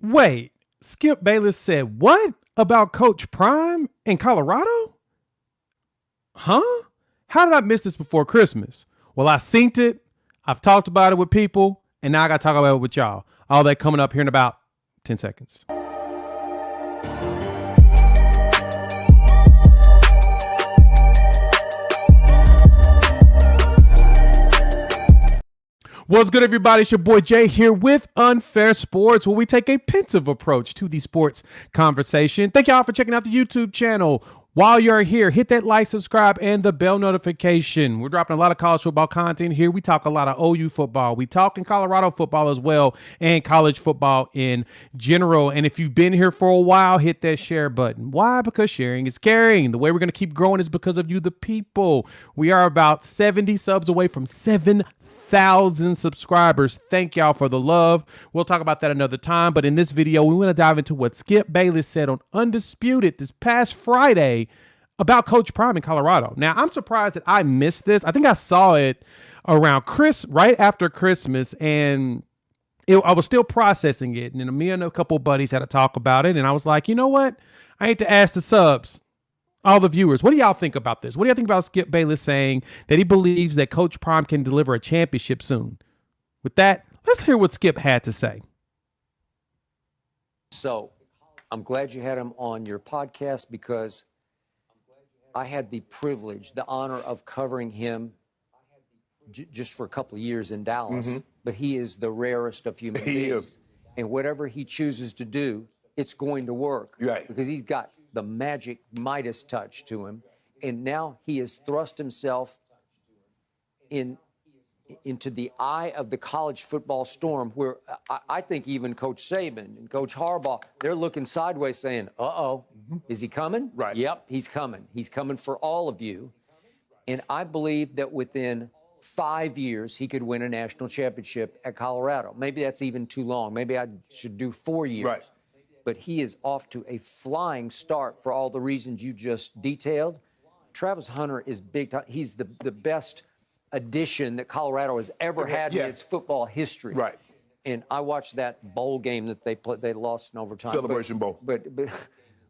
Wait, Skip Bayless said what about Coach Prime in Colorado? Huh? How did I miss this before Christmas? Well, I synced it. I've talked about it with people, and now I got to talk about it with y'all. All that coming up here in about 10 seconds. What's good, everybody? It's your boy Jay here with Unfair Sports, where we take a pensive approach to the sports conversation. Thank y'all for checking out the YouTube channel. While you're here, hit that like, subscribe, and the bell notification. We're dropping a lot of college football content here. We talk a lot of OU football. We talk in Colorado football as well, and college football in general. And if you've been here for a while, hit that share button. Why? Because sharing is caring. The way we're going to keep growing is because of you, the people. We are about 70 subs away from 7,000 subscribers. Thank y'all for the love. We'll talk about that another time. But in this video, we want to dive into what Skip Bayless said on Undisputed this past Friday about Coach Prime in Colorado. Now, I'm surprised that I missed this. I think I saw it around right after Christmas, and I was still processing it. And then me and a couple of buddies had a talk about it. And I was like, you know what? I hate to ask the subs, all the viewers, what do y'all think about this? What do y'all think about Skip Bayless saying that he believes that Coach Prime can deliver a championship soon? With that, let's hear what Skip had to say. So I'm glad you had him on your podcast because I had the privilege, the honor of covering him just for a couple of years in Dallas. Mm-hmm. But he is the rarest of human beings. He is. And whatever he chooses to do, it's going to work. Right. Because he's got the magic Midas touch to him. And now he has thrust himself into the eye of the college football storm, where I think even Coach Saban and Coach Harbaugh, they're looking sideways saying, uh-oh, is he coming? Right. Yep, he's coming. He's coming for all of you. And I believe that within 5 years, he could win a national championship at Colorado. Maybe that's even too long. Maybe I should do 4 years. Right. But he is off to a flying start for all the reasons you just detailed. Travis Hunter is big time. He's the best addition that Colorado has ever had in its football history. Right. And I watched that bowl game that they played. They lost in overtime. Celebration Bowl. But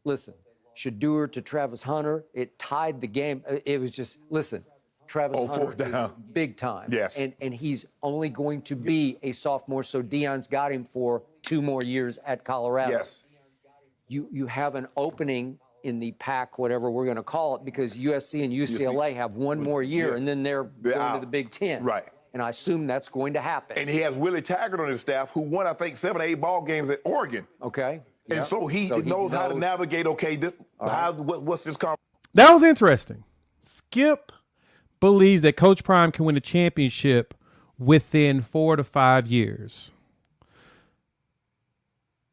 listen, Shedeur to Travis Hunter, it tied the game. It was just, listen, Travis Hunter is big time. Yes. And he's only going to be a sophomore, so Deion's got him for 2 more years at Colorado. Yes. You have an opening in the pack, whatever we're going to call it, because USC and UCLA have 1 more year, and then they're going to the Big Ten. Right. And I assume that's going to happen. And he has Willie Taggart on his staff, who won, I think, 7 or 8 ball games at Oregon. Okay. And yep. so he knows how to navigate, what's this conversation? That was interesting. Skip believes that Coach Prime can win a championship within 4 to 5 years.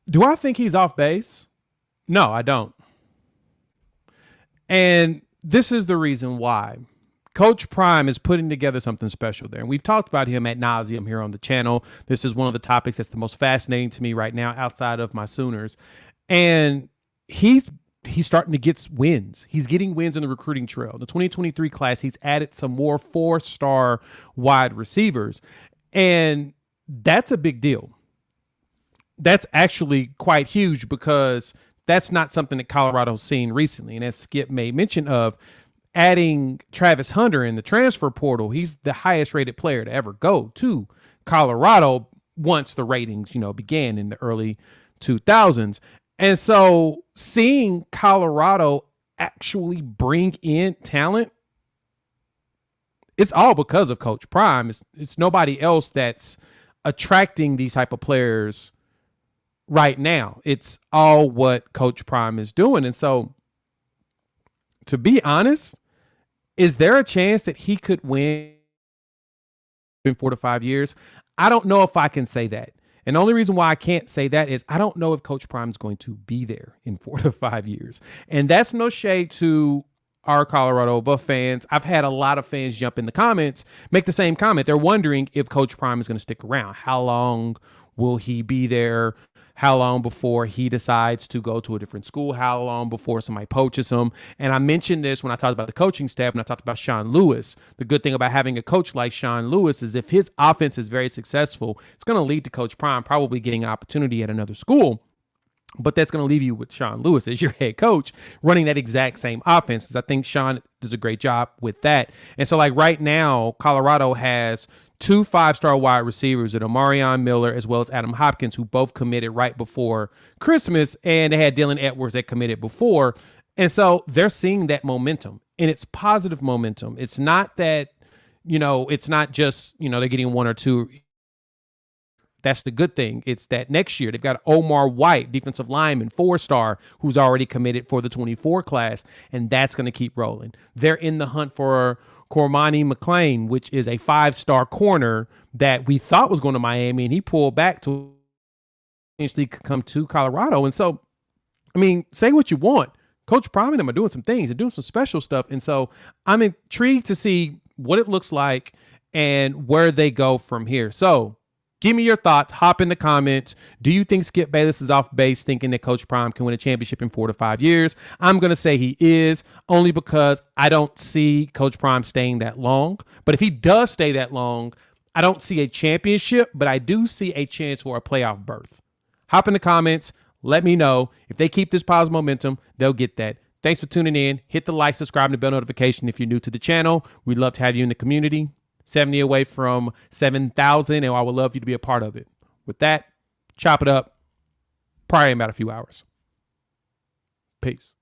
Do I think he's off base? No, I don't. And this is the reason why. Coach Prime is putting together something special there. And we've talked about him ad nauseum here on the channel. This is one of the topics that's the most fascinating to me right now outside of my Sooners. And he's starting to get wins. He's getting wins in the recruiting trail. The 2023 class, he's added some more 4-star wide receivers. And that's a big deal. That's actually quite huge because that's not something that Colorado's seen recently. And as Skip made mention of, adding Travis Hunter in the transfer portal, he's the highest rated player to ever go to Colorado once the ratings, began in the early 2000s. And so seeing Colorado actually bring in talent, it's all because of Coach Prime. It's nobody else that's attracting these type of players right now. It's all what Coach Prime is doing. And so, to be honest, is there a chance that he could win in 4 to 5 years? I don't know if I can say that. And the only reason why I can't say that is I don't know if Coach Prime is going to be there in 4 to 5 years. And that's no shade to our Colorado Buff fans. I've had a lot of fans jump in the comments, make the same comment. They're wondering if Coach Prime is going to stick around. How long will he be there? How long before he decides to go to a different school? How long before somebody poaches him? And I mentioned this when I talked about the coaching staff and I talked about Sean Lewis. The good thing about having a coach like Sean Lewis is if his offense is very successful, it's going to lead to Coach Prime probably getting an opportunity at another school. But that's going to leave you with Sean Lewis as your head coach running that exact same offense. Because I think Sean does a great job with that. And so, like, right now, Colorado has 2 5-star wide receivers, at Omarion Miller as well as Adam Hopkins, who both committed right before Christmas. And they had Dylan Edwards that committed before. And so they're seeing that momentum, and it's positive momentum. It's not that, it's not just, they're getting 1 or 2. That's the good thing. It's that next year they've got Omar White, defensive lineman, 4-star, who's already committed for the 24 class, and that's going to keep rolling. They're in the hunt for Cormani McClain, which is a 5-star corner that we thought was going to Miami, and he pulled back to eventually come to Colorado. And so, say what you want. Coach Prime and them are doing some things. They're doing some special stuff. And so I'm intrigued to see what it looks like and where they go from here. So give me your thoughts. Hop in the comments. Do you think Skip Bayless is off base thinking that Coach Prime can win a championship in 4 to 5 years? I'm going to say he is, only because I don't see Coach Prime staying that long. But if he does stay that long, I don't see a championship, but I do see a chance for a playoff berth. Hop in the comments. Let me know. If they keep this positive momentum, they'll get that. Thanks for tuning in. Hit the like, subscribe, and the bell notification if you're new to the channel. We'd love to have you in the community. 70 away from 7,000, and I would love you to be a part of it. With that, chop it up. Probably in about a few hours. Peace.